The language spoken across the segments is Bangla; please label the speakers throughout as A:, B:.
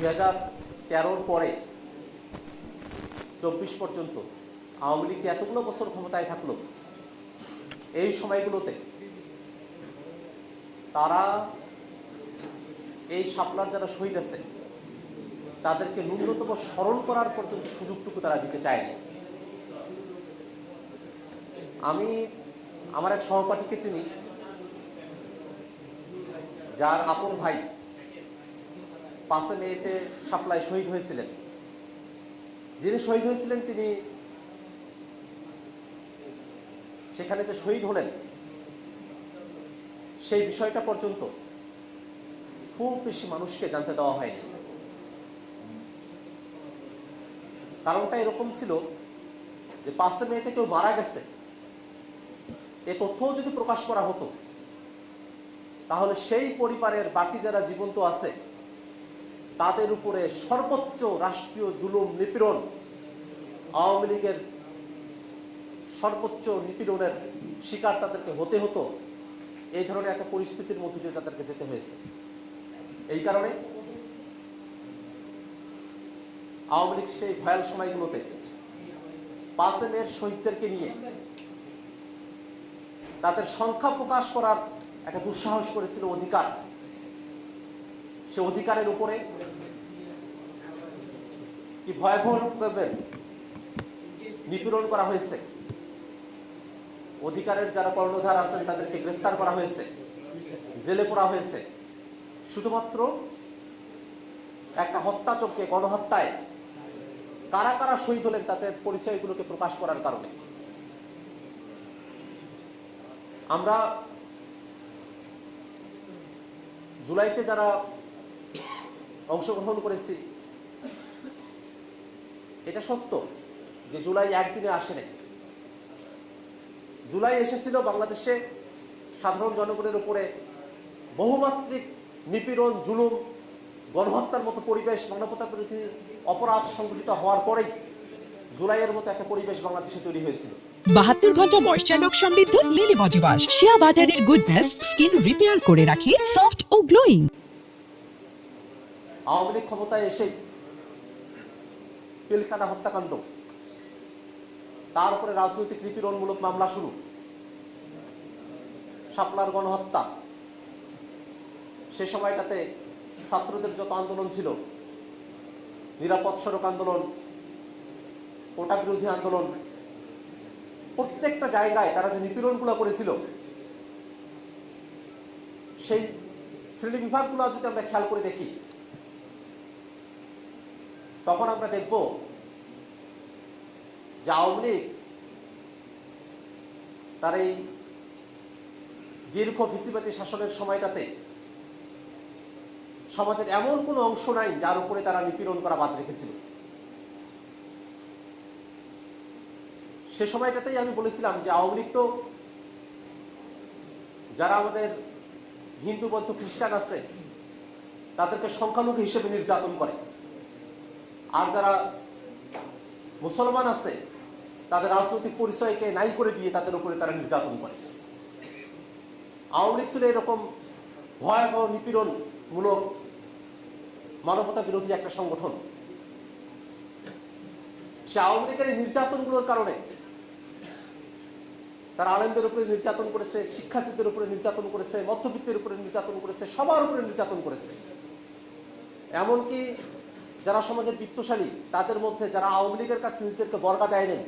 A: 2013-র পরে 24 পর্যন্ত আওয়ামী লীগ যে এতগুলো বছর ক্ষমতায় থাকলো, এই সময়গুলোতে তারা এই শাপলার যারা শহীদ আছে তাদেরকে ন্যূনতম স্মরণ করার পর্যন্ত সুযোগটুকু তারা দিতে চায়নি। আমি আমার এক সহপাঠীকে চিনি, যার আপন ভাই 5 মেতে শাপলায় শহীদ হয়েছিলেন। যিনি শহীদ হয়েছিলেন তিনি সেখানে যে শহীদ হলেন সেই বিষয়টা পর্যন্ত খুব বেশি মানুষকে জানতে দেওয়া হয়নি। কারণটা এরকম ছিল যে 5 মেতে কেউ মারা গেছে, এ তথ্যও যদি প্রকাশ করা হতো তাহলে সেই পরিবারের বাকি যারা জীবন্ত আছে তাদের উপরে সর্বোচ্চ রাষ্ট্রীয় জুলুম নিপীড়ন, আওয়ামী লীগের সর্বোচ্চ নিপীড়নের শিকার তাদেরকে হতে হতো। এই ধরনের একটা পরিস্থিতির মধ্য দিয়ে তাদেরকে যেতে হয়েছে। এই কারণে আওয়ামী লীগ সেই ভয়াল সময়গুলোতে 5 মের শহীদদেরকে নিয়ে তাদের সংখ্যা প্রকাশ করার একটা দুঃসাহস করেছিল। অধিকার, সে অধিকারের উপরে কি ভয়াবহ নিপীড়ন করা হয়েছে। অধিকারের যারা কর্ণধার আছেন তাদেরকে গ্রেফতার করা হয়েছে, জেলে পোড়া হয়েছে, শুধুমাত্র একটা হত্যাচক্রে, গণহত্যায় কারা কারা শহীদ হলেন তাদের পরিচয়গুলোকে প্রকাশ করার কারণে। আমরা জুলাইতে যারা অংশগ্রহণ করেছি, এটা সত্য যে জুলাই একদিনে আসেনি। জুলাই এসেছিল বাংলাদেশে সাধারণ জনগণের উপরে বহুমাত্রিক নিপীড়ন, জুলুম, গণহত্যার মতো পরিবেশ, মানবতা বিরোধী অপরাধ সংঘটিত হওয়ার পরেই জুলাইয়ের মতো একটা পরিবেশ বাংলাদেশে তৈরি হয়েছিল।
B: 72 ঘন্টা ময়েশ্চার লক সমৃদ্ধ লিলি বডি ওয়াশ, শিয়া বাটারের গুডনেস স্কিন রিপেয়ার করে রাখে সফট ও গ্লোয়িং।
A: আওয়ামী লীগ ক্ষমতায় এসেই পিলখানা হত্যাকাণ্ড, তার উপরে রাজনৈতিক নিপীড়নমূলক মামলা শুরু, শাপলার গণহত্যা, সে সময়টাতে ছাত্রদের যত আন্দোলন ছিল, নিরাপদ সড়ক আন্দোলন, কোটা বিরোধী আন্দোলন, প্রত্যেকটা জায়গায় তারা যে নিপীড়নগুলো করেছিল, সেই শ্রেণী বিভাগগুলো যদি আমরা খেয়াল করে দেখি তখন আমরা দেখব যে আওয়ামী লীগ তার এই দীর্ঘ ফ্যাসিবাদী শাসনের সময়টাতে সমাজের এমন কোনো অংশ নাই যার উপরে তারা নিপীড়ন করা বাদ রেখেছিল। সে সময়টাতেই আমি বলেছিলাম যে আওয়ামী লীগ তো যারা আমাদের হিন্দু, বৌদ্ধ, খ্রিস্টান আছে তাদেরকে সংখ্যালঘু হিসেবে নির্যাতন করে, আর যারা মুসলমান আছে তাদের রাজনৈতিক পরিচয়কে নাই করে দিয়ে তাদের উপরে তারা নির্যাতন করে। আওয়ামী লীগ ছিল এরকম ভয়াবহ নিপীড়নমূলক মানবতা বিরোধী একটা সংগঠন। সে আওয়ামী লীগের এই নির্যাতনগুলোর কারণে তারা আলেমদের উপরে নির্যাতন করেছে, শিক্ষার্থীদের উপরে নির্যাতন করেছে, মধ্যবিত্তের উপরে নির্যাতন করেছে, সবার উপরে নির্যাতন করেছে। এমনকি যারা সমাজের বিত্তশালী তাদের মধ্যে যারা আওয়ামী লীগের কাছে নিজেদেরকে বর্গা দেয়নি,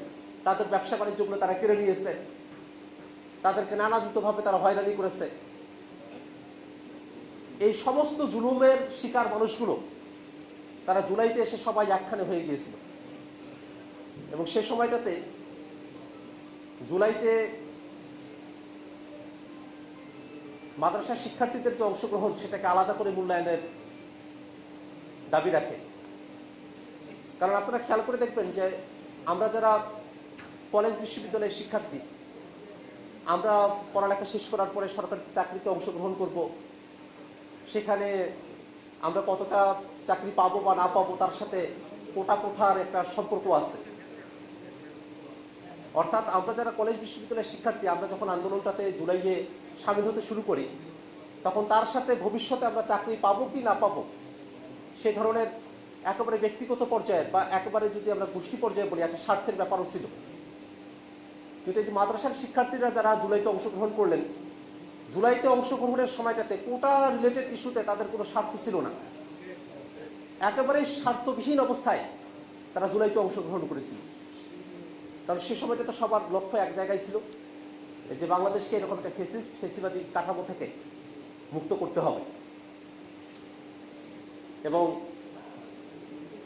A: তাদের ব্যবসা বাণিজ্যগুলো তারা কেড়ে নিয়েছে, তাদেরকে নানাবিধভাবে তারা হয়রানি করেছে। এই সমস্ত জুলুমের শিকার মানুষগুলো তারা জুলাইতে এসে সবাই একখানে হয়ে গিয়েছিল। এবং সে সময়টাতে জুলাইতে মাদ্রাসা শিক্ষার্থীদের যে অংশগ্রহণ সেটাকে আলাদা করে মূল্যায়নের দাবি রাখে। কারণ আপনারা খেয়াল করে দেখবেন যে আমরা যারা কলেজ বিশ্ববিদ্যালয়ের শিক্ষার্থী, আমরা পড়ালেখা শেষ করার পরে সরকারি চাকরিতে অংশগ্রহণ করব, সেখানে আমরা কতটা চাকরি পাবো বা না পাবো তার সাথে কোটা প্রথার একটা সম্পর্ক আছে। অর্থাৎ আমরা যারা কলেজ বিশ্ববিদ্যালয়ের শিক্ষার্থী, আমরা যখন আন্দোলনটাতে জুলাইয়ে সামিল হতে শুরু করি তখন তার সাথে ভবিষ্যতে আমরা চাকরি পাবো কি না পাবো সেই ধরনের একেবারে ব্যক্তিগত পর্যায়ের বা একেবারে যদি আমরা গোষ্ঠী পর্যায়ে বলি একটা স্বার্থের ব্যাপারও ছিল। কিন্তু এই যে মাদ্রাসার শিক্ষার্থীরা যারা জুলাইতে অংশগ্রহণ করলেন, জুলাইতে অংশগ্রহণের সময়টাতে কোটা রিলেটেড ইস্যুতে তাদের কোনো স্বার্থ ছিল না, একেবারেই স্বার্থবিহীন অবস্থায় তারা জুলাইতে অংশগ্রহণ করেছিল। কারণ সে সময়টাতে সবার লক্ষ্য এক জায়গায় ছিল, এই যে বাংলাদেশকে এরকম একটা ফেসিবাদী কাঠামো থেকে মুক্ত করতে হবে। এবং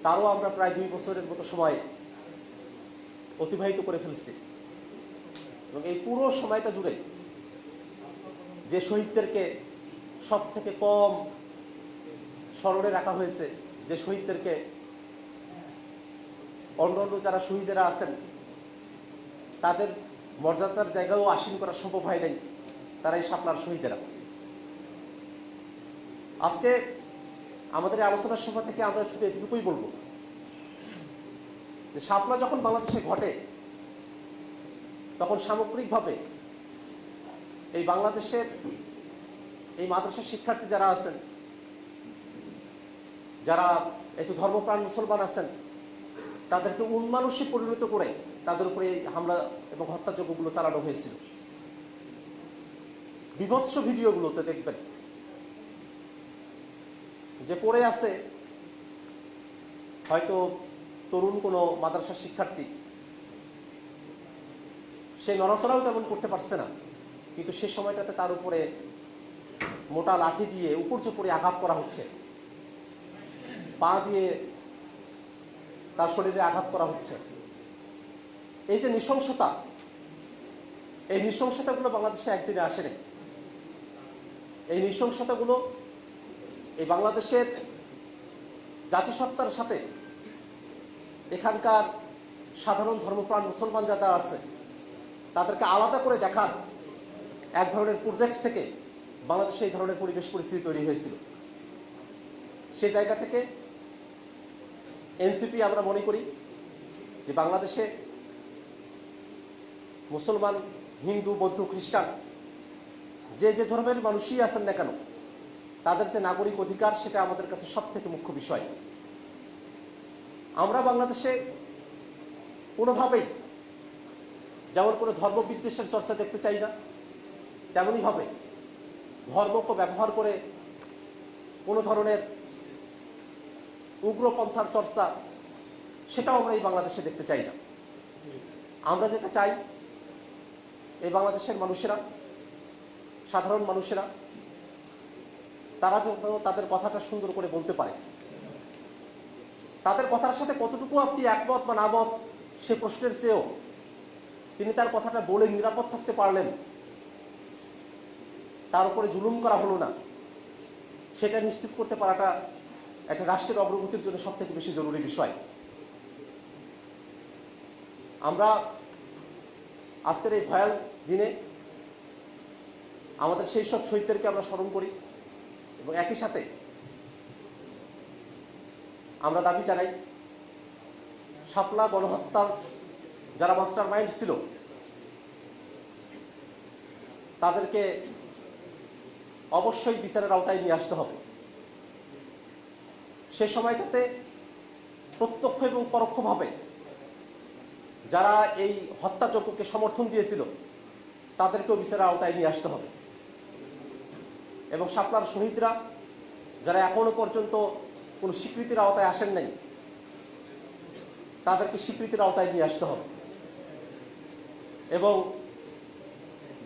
A: তারও আমরা প্রায় 2 বছরের মতো সময় অতিবাহিত করে ফেলছি। এবং এই পুরো সময়টা জুড়ে যে শহীদদেরকে সব থেকে কম স্মরণে রাখা হয়েছে, যে শহীদদেরকে অন্যান্য যারা শহীদেরা আছেন তাদের মর্যাদার জায়গাও আসীন করা সম্ভব হয় নাই, তারা এই শাপলার শহীদেরা। আজকে আমাদের এই আলোচনার সভা থেকে আমরা শুধু এটুকুই বলবো যে শাপলা যখন বাংলাদেশে ঘটে তখন সামগ্রিকভাবে এই বাংলাদেশের এই মাদ্রাসার শিক্ষার্থী যারা আছেন, যারা একটু ধর্মপ্রাণ মুসলমান আছেন, তাদেরকে উন্মানুষে পরিণত করে তাদের উপরে এই হামলা এবং হত্যাযজ্ঞগুলো চালানো হয়েছিল। বিভৎস ভিডিওগুলোতে দেখবেন যে পড়ে আছে হয়তো তরুণ কোনো মাদ্রাসার শিক্ষার্থী, সে নড়াচড়াও তেমন করতে পারছে না, কিন্তু সে সময়টাতে তার উপরে মোটা লাঠি দিয়ে উপর্যুপরি আঘাত করা হচ্ছে, পা দিয়ে তার শরীরে আঘাত করা হচ্ছে। এই যে নৃশংসতা, এই নৃশংসতাগুলো বাংলাদেশে একদিনে আসেনি। এই নৃশংসতাগুলো এই বাংলাদেশের জাতিসত্তার সাথে এখানকার সাধারণ ধর্মপ্রাণ মুসলমান যারা আছে তাদেরকে আলাদা করে দেখার এক ধরনের প্রজেক্ট থেকে বাংলাদেশে এই ধরনের পরিবেশ পরিস্থিতি তৈরি হয়েছিল। সেই জায়গা থেকে এনসিপি আমরা মনে করি যে বাংলাদেশে মুসলমান, হিন্দু, বৌদ্ধ, খ্রিস্টান যে যে ধর্মের মানুষই আছেন না কেন, তাদের যে নাগরিক অধিকার সেটা আমাদের কাছে সব থেকে মুখ্য বিষয়। আমরা বাংলাদেশে কোনোভাবেই যেমন কোনো ধর্মবিদ্বেষের চর্চা দেখতে চাই না, তেমনই ভাবে ধর্মকে ব্যবহার করে কোনো ধরনের উগ্রপন্থার চর্চা সেটাও আমরা এই বাংলাদেশে দেখতে চাই না। আমরা যেটা চাই এই বাংলাদেশের মানুষেরা, সাধারণ মানুষেরা, তারা যত তাদের কথাটা সুন্দর করে বলতে পারে, তাদের কথার সাথে কতটুকু আপনি একমত বা নামত সে প্রশ্নের চেয়েও তিনি তার কথাটা বলে নিরাপদ থাকতে পারলেন, তার উপরে জুলুম করা হলো না, সেটা নিশ্চিত করতে পারাটা একটা রাষ্ট্রের অগ্রগতির জন্য সব থেকে বেশি জরুরি বিষয়। আমরা আজকের এই ভয়াল দিনে আমাদের সেই সব শহীদদেরকে আমরা স্মরণ করি এবং একই সাথে আমরা দাবি জানাই শাপলা গণহত্যার যারা মাস্টার মাইন্ড ছিল তাদেরকে অবশ্যই বিচারের আওতায় নিয়ে আসতে হবে। সে সময়টাতে প্রত্যক্ষ এবং পরোক্ষভাবে যারা এই হত্যাযজ্ঞকে সমর্থন দিয়েছিল তাদেরকেও বিচারের আওতায় নিয়ে আসতে হবে। এবং শাপলার শহীদরা যারা এখনো পর্যন্ত কোনো স্বীকৃতির আওতায় আসেন নাই তাদেরকে স্বীকৃতির আওতায় নিয়ে আসতে হবে। এবং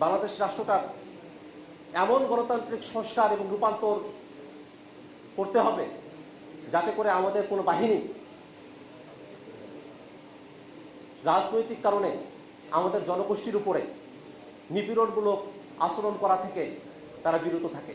A: বাংলাদেশ রাষ্ট্রটার এমন গণতান্ত্রিক সংস্কার এবং রূপান্তর করতে হবে যাতে করে আমাদের কোনো বাহিনী রাজনৈতিক কারণে আমাদের জনগোষ্ঠীর উপরে নিপীড়নমূলক আচরণ করা থেকে তারা বিরত থাকে।